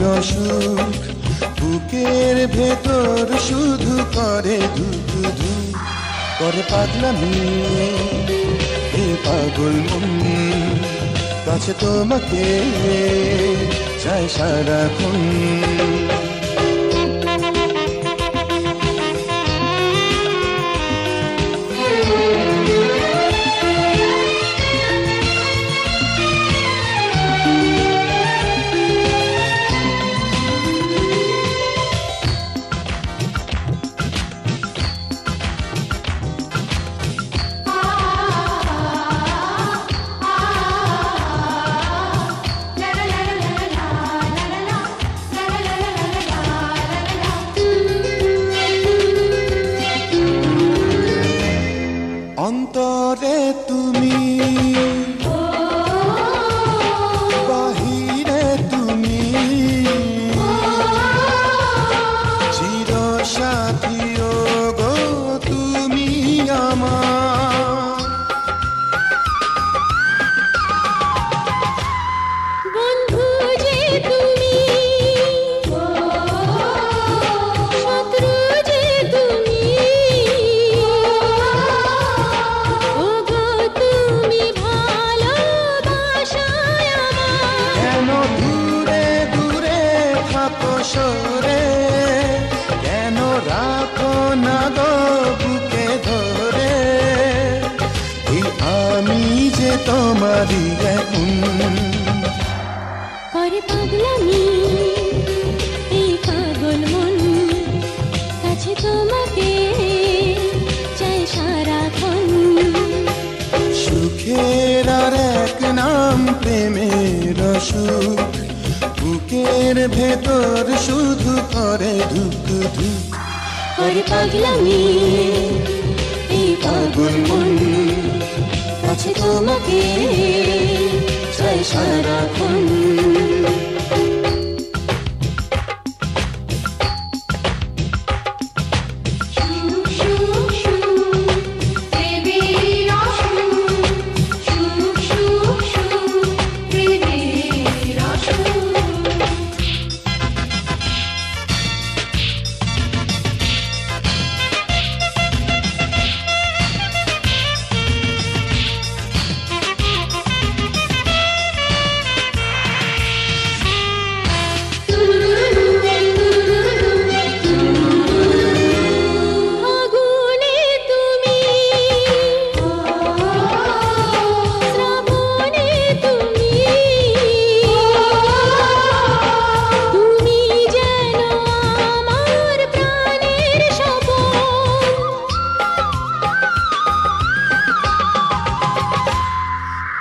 অসুখ বুকের ভেতর শুধু করে ধুক ধুক করে পাগলামি এই পাগল মন কাছে তোমাকে চায় সারাক্ষণ অন্তরে তুমি বাহিরে তুমি চির সাথী গো তুমি আমার বন্ধু যে তুমি শত্রু যে তুমি সরে কেন রাখো না গো বুকে ধরে এই আমি যে তোমারই এখন করে পাগলামি এই পাগল মন কাছে তোমাকে চাই সারাক্ষণ সুখের আর এক নাম প্রেমের অসুখ বুকের ভেতর শুধু করে ধুক ধুক করে পাগলামি এই পাগল মন কাছে তোমাকে চাই সারাক্ষণ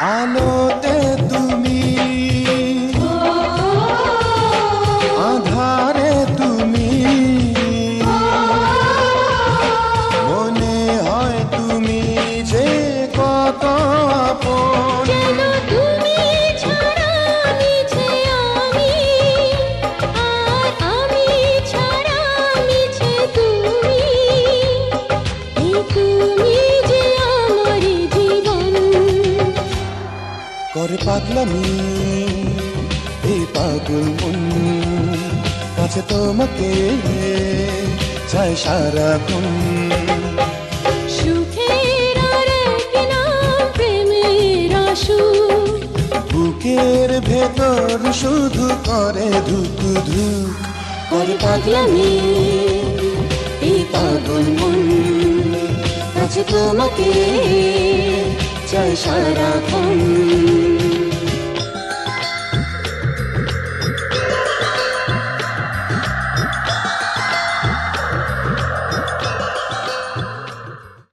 আলোতে তুমি আধারে তুমি মনে হয় তুমি যে কত আপন তুমি ছাড়া মিছে আমি আর আমি ছাড়া মিছে তুমি এই তুমি যে আমার জীবন করে পাগলামি এই পাগল মন কাছে তোমাকে চাই সারাক্ষণ সুখের আর এক নাম প্রেমের অসুখ বুকের ভেতর শুধু করে ধুক ধুক করে পাগলামি এই পাগল মন কাছে তোমাকে চাই সারাক্ষণ